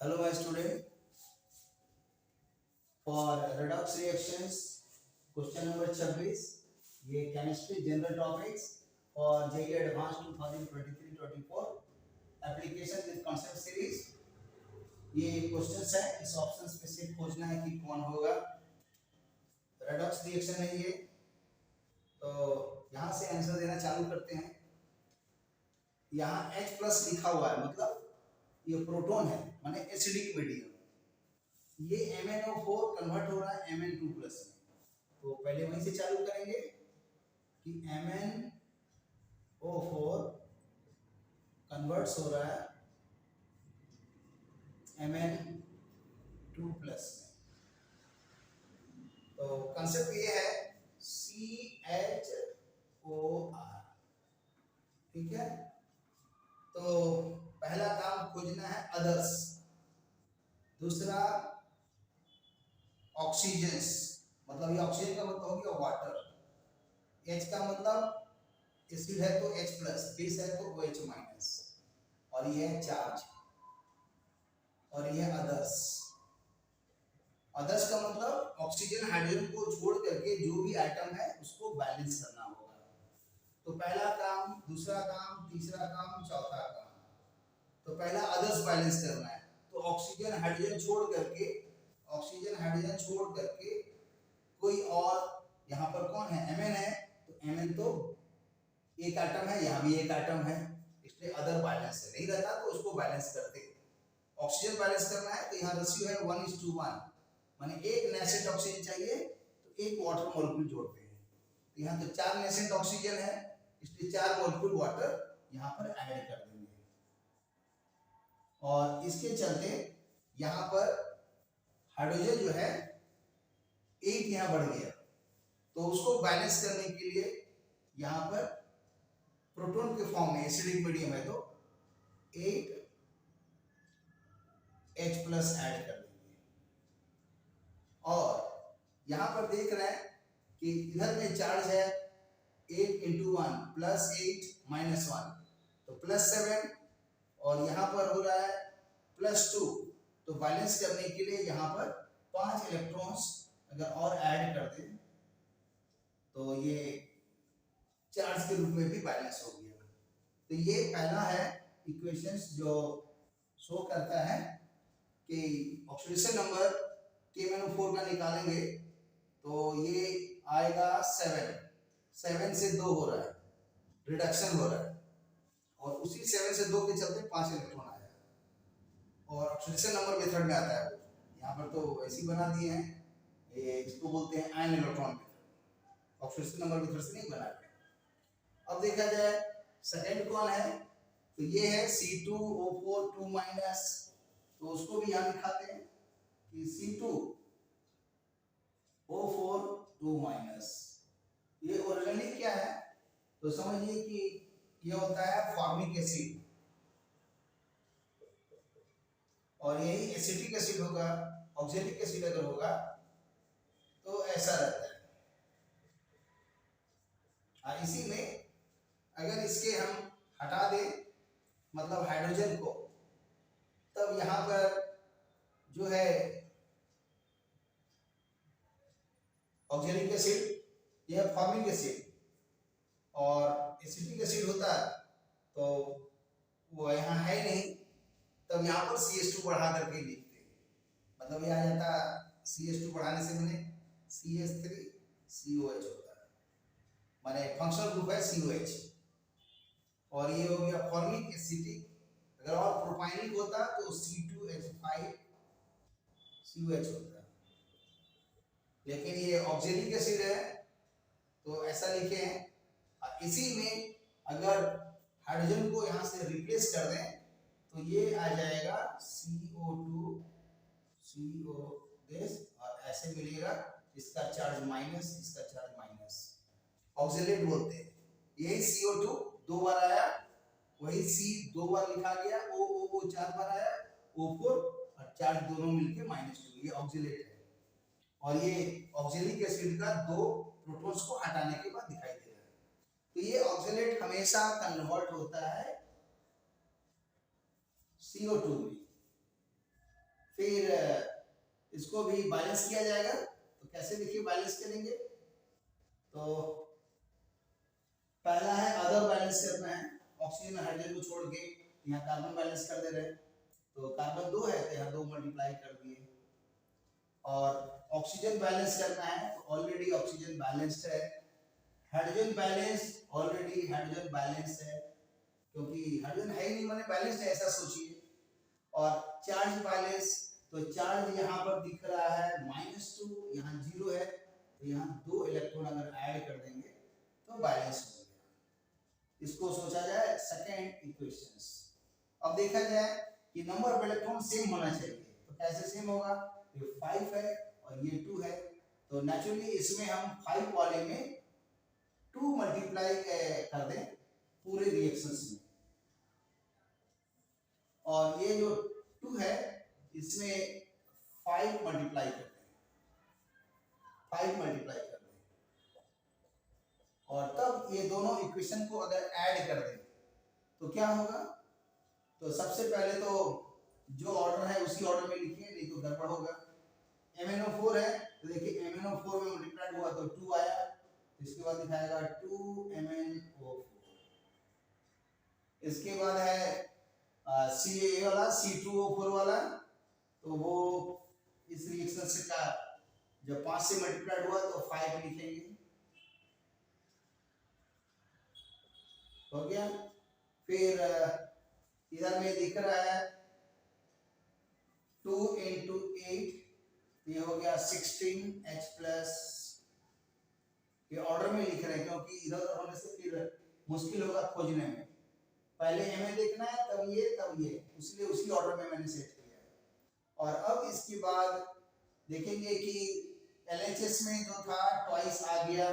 Hello, my student. For redox reactions, question number 26 ये chemistry general topics और JEE advance 2023-24 application with concept series. ये questions है, इस options में से खोजना है कि कौन होगा। रेडॉक्स रिएक्शन है ये, तो यहाँ से आंसर देना चालू करते हैं। यहाँ H प्लस लिखा हुआ है, मतलब ये प्रोटॉन है, माने एसिडिक मीडियम। ये MnO4 कन्वर्ट हो रहा है Mn2 प्लस में, तो पहले वहीं से चालू करेंगे कि MnO4 कन्वर्ट्स हो रहा है Mn2 प्लस में। तो कंसेप्ट ये है CHOR, ठीक है। तो पहला काम खोजना है अदर्स, दूसरा ऑक्सीजन्स, मतलब ये ऑक्सीजन का मतलब हो गया वाटर। H का मतलब एसिड है तो H प्लस, बेस है तो OH माइनस, और ये है चार्ज, और ये है अदर्स। अदर्स का मतलब ऑक्सीजन हाइड्रोजन को छोड़ करके जो भी आइटम है उसको बैलेंस करना होगा। तो पहला काम, दूसरा काम, तीसरा काम, चौथा काम। तो पहला अदर्स बैलेंस करना है, तो ऑक्सीजन हाइड्रोजन छोड़ करके कोई और, यहाँ पर कौन है, Mn है, तो Mn तो एक एटम है, यहाँ भी एक एटम है, इसलिए अदर बैलेंस है, नहीं रहता तो उसको बैलेंस करते। ऑक्सीजन बैलेंस करना है तो यहाँ रेशियो है 1:1, माने एक नेसेंट ऑक्सीजन चाहिए तो एक वाटर मॉलिक्यूल जोड़ते हैं। तो यहाँ तो 4 नेसेंट ऑक्सीजन है, इसलिए 4 मॉलिक्यूल वाटर यहाँ पर ऐड कर देंगे। और इसके चलते यहाँ पर हाइड्रोजन जो है 8 यहाँ बढ़ गया, तो उसको बैलेंस करने के लिए यहाँ पर प्रोटॉन के फॉर्म में एसिडिक मीडियम है तो 8H प्लस ऐड कर देंगे। और यहाँ पर देख रहे हैं कि इधर में चार्ज है 8 × 1 +8 -1, तो +7, और यहाँ पर हो रहा है +2, तो बैलेंस करने के लिए यहाँ पर 5 इलेक्ट्रॉन्स अगर और ऐड कर दें तो ये चार्ज के रूप में भी बैलेंस हो गया। तो ये पहला है इक्वेशंस जो शो करता है कि ऑक्सीडेशन नंबर KMnO4 का निकालेंगे तो ये आएगा 7 से 2 हो रहा है, रिडक्शन हो रहा है, और उसी 7 से 2 के चलते 5 इलेक्ट्रॉन आया, और ऑक्सीडेशन नंबर मेथड में आता है। यहाँ पर तो ऐसे ही बना दिए हैं, ये इसको बोलते हैं ion electron method, oxidation number method से नहीं बना है। अब देखा जाए सेकंड कौन है, तो ये है C2O4 2-, तो उसको भी यहाँ दिखाते हैं कि C2O4 2-। ये ओरिजिनली क्या है, तो समझिए कि ये होता है फॉर्मिक एसिड, और यही एसिटिक एसिड होगा। ऑक्जेलिक एसिड अगर होगा तो ऐसा रहता है। इसी में अगर इसके हम हटा दें, मतलब हाइड्रोजन को, तब यहाँ पर जो है ऑक्जेलिक एसिड, यह फॉर्मिक एसिड, और एसिटिक एसिड होता तो वो यहाँ है नहीं, तब यहाँ पर CH2 बढ़ा करके लिखते हैं, मतलब ये आ जाता CH2 बढ़ाने से मैंने CH3COH होता है, माने फंक्शनल ग्रुप है COH, और ये हो गया फॉर्मिक एसिटिक। अगर और प्रोपाइनिक होता तो C2H5COH होता, लेकिन ये ऑक्जेलिक एसिड है तो ऐसा लिखे हैं। इसी में अगर हाइड्रोजन को यहाँ से रिप्लेस कर दें तो ये आ जाएगा CO2 CO देश, और ऐसे मिलेगा, इसका चार्ज माइनस, इसका चार्ज माइनस, ऑक्जेलेट बोलते हैं। यही CO2 दो बार आया, वही C 2 बार लिखा गया, O 4 बार आया, O4, और चार्ज दोनों मिलके -2, ये ऑक्जेलेट है। और ये ऑक्जेलिक एसिड का 2 प्रोटॉन्स को हटाने के बाद दिखाई दे रहा है। तो ये ऑक्जेलेट हमेशा कन्वर्ट होता है CO2 में, फिर इसको भी बैलेंस किया जाएगा। तो कैसे देखिए बैलेंस करेंगे, तो पहला है अदर बैलेंस करना है, ऑक्सीजन और हाइड्रोजन को छोड़ के यहाँ कार्बन बैलेंस कर दे रहे हैं। तो कार्बन 2 है तो यहाँ 2 मल्टीप्लाई कर दिए। और ऑक्सीजन बैलेंस करना है तो ऑलरेडी ऑक्सीजन बैलेंस्ड है। Hydrogen balance already hydrogen balance है, क्योंकि हाइड्रोजन है ही नहीं, मैंने बैलेंस्ड है ऐसा सोचिए। और चार्ज बैलेंस, तो चार्ज यहाँ पर दिख रहा है -2, यहाँ 0 है, तो यहाँ 2 इलेक्ट्रॉन अगर ऐड कर देंगे तो बैलेंस हो गया। इसको सोचा जाए सेकेंड इक्वेशंस। अब देखा जाए कि नंबर ऑफ इलेक्ट्रॉन सेम होना चाहिए, तो कैसे सेम होगा, ये 5 है और ये 2 है, तो नेचुरली इसमें हम 5 वाले में 2 मल्टीप्लाई कर दें पूरे रिएक्शंस में, और ये जो 2 है इसमें 5 मल्टीप्लाई कर दें, 5 मल्टीप्लाई कर दें, और तब ये दोनों इक्वेशन को अगर ऐड कर दें तो क्या होगा। तो सबसे पहले तो जो ऑर्डर है उसी ऑर्डर में लिखिए, नहीं तो गड़बड़ होगा। MnO4 है तो देखिए MnO4 में मल्टीप्लाइड हुआ तो 2 आया, तो इसके बाद दिखाएगा 2MnO4। इसके बाद है Ca वाला C2O4 वाला, तो वो इस रिएक्शन से का जब 5 से मल्टीप्लाइड हुआ तो 5 लिखेंगे, हो गया। फिर इधर में दिख रहा है 2 into 8, ये हो गया 16H+। ये ऑर्डर में लिख रहे हैं क्योंकि इधर उधर होने से फिर मुश्किल होगा खोजने में, पहले हमें देखना है तब ये, इसलिए उसी ऑर्डर में मैंने सेट किया है। और अब इसके बाद देखेंगे कि LHS में जो था ट्वाइस आ गया,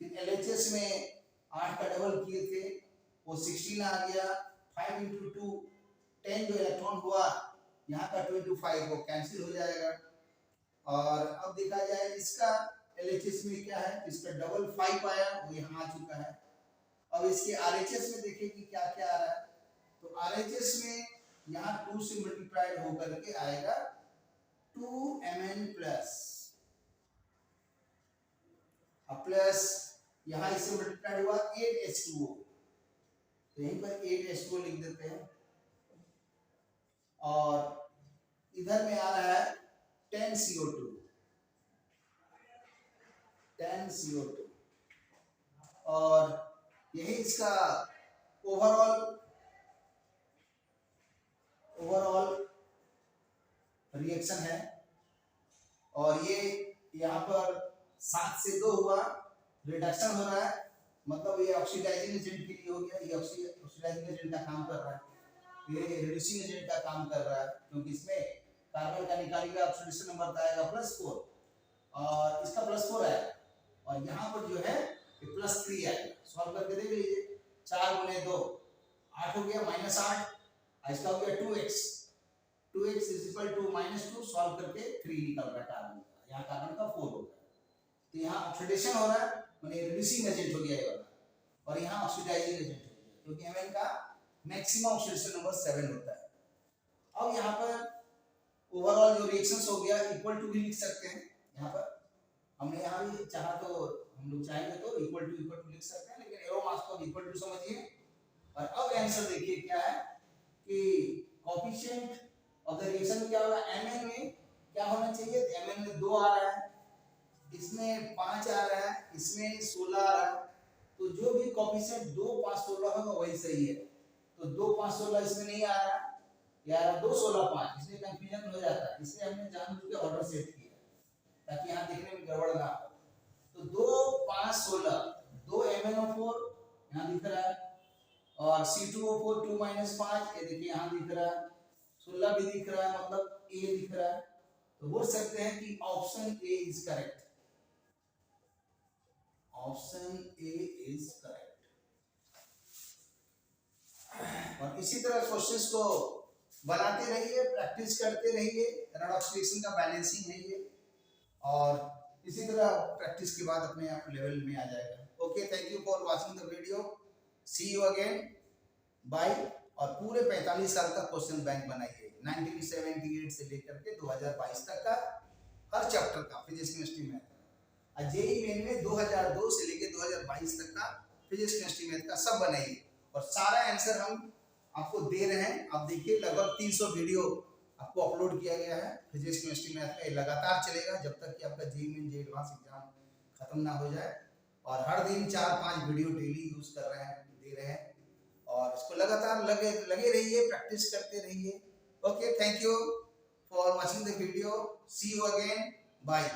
फिर LHS में 8 का डबल किए थे वो 16 आ गया, 5 into 2 10 जो इलेक्ट्रॉन हुआ, यहाँ का 2 into 5 वो कैंसिल हो जाएगा। और अब देखा जाए इसका LHS में क्या है, इसका डबल 5 आया, वो यहाँ आ चुका है। अब इसके RHS में देखिए कि क्या क्या आ रहा है, तो RHS में यहाँ 2 से मल्टीप्लाइड होकर के आएगा 2Mn+, प्लस यहाँ इससे मल्टीप्लाइड हुआ 8H2O, तो यहीं पर 8H2O लिख देते हैं। और इधर में आ रहा है 10CO2, 10CO2, और यही इसका ओवरऑल रिएक्शन है। और ये यहाँ पर 7 से 2 हुआ, रिडक्शन हो रहा है, मतलब ये ऑक्सीडाइजिंग एजेंट के लिए हो गया, ये ऑक्सीडाइजिंग एजेंट का काम कर रहा है, ये रिड्यूसिंग एजेंट का काम कर रहा है, क्योंकि इसमें कार्बन का निकालिएगा ऑक्सीडेशन नंबर आएगा +4 और इसका +4 आएगा, और यहाँ पर जो है ये +3 आएगा। सॉल्व करके देख लीजिए, 4 × 2 8 हो गया, -8, इसका हो गया 2x, 2x = -2, सॉल्व करके 3 निकल रहा है कार्बन का, यहाँ कार्बन का 4 होगा, तो यहाँ ऑक्सीडेशन हो रहा है, माने रिड्यूसिंग एजेंट हो गया ये वाला, और यहाँ ऑक्सीडाइजिंग एजेंट हो गया, क्योंकि Mn का मैक्सिमम ऑक्सीडेशन नंबर 7 होता है। अब यहाँ पर ओवरऑल जो रिएक्शंस हो गया इक्वल टू भी लिख सकते हैं, यहाँ पर हमने यहाँ भी चाहा तो हम लोग चाहेंगे तो इक्वल टू लिख सकते हैं, लेकिन एरो मास को इक्वल टू समझिए। और अब आंसर देखिए क्या है कि कोएफिशिएंट ऑफ द रिएक्शन क्या होगा, Mn में क्या होना चाहिए, Mn में 2 आ रहा है, इसमें 5 आ रहा है, इसमें 16 आ रहा है, तो जो भी कोएफिशिएंट 2, 5, 16 होगा वही सही है। तो 2, 5, 16 इसमें नहीं आ रहा, यार 2, 16, 5, इसलिए कंफ्यूजन हो जाता है, इसलिए हमने जानबूझ के ऑर्डर सेट किया ताकि यहाँ देखने में गड़बड़ ना हो। तो 2, 5, 16, 2 MnO4 यहाँ दिख रहा है, और C2O4 2 - 5, ये देखिए यहाँ दिख रहा है, 16 भी दिख रहा है, मतलब A दिख रहा है, तो बोल सकते हैं कि option A is correct, option A is correct. और इसी तरह क्वेश्चंस को बनाते रहिए, प्रैक्टिस करते रहिए, रेडॉक्स रिएक्शन का बैलेंसिंग है ये, और इसी तरह प्रैक्टिस के बाद अपने आप लेवल में आ जाएगा। Okay, thank you for watching the video, see you again, bye. और पूरे 45 साल का क्वेश्चन बैंक बनाइए, 1978 से लेकर के 2022 तक का हर चैप्टर का फिजिक्स केमिस्ट्री मैथ का। और जेईई मेन में 2002 से लेकर 2022 तक का फिजिक्स केमिस्ट्री मैथ का सब बनाइए और सारा आंसर हम आपको दे रहे हैं। आप देखिए लगभग 300 वीडियो आपको अपलोड किया गया है फिजिक्स केमिस्ट्री मैथ का। ये लगातार चलेगा जब तक कि आपका जेईई मेन जे एडवांस एग्जाम खत्म ना हो जाए। और हर दिन 4-5 वीडियो डेली यूज कर रहे हैं, दे रहे हैं और इसको लगातार लगे रहिए, प्रैक्टिस करते रहिए। Okay, thank you for watching the video, see you again, bye.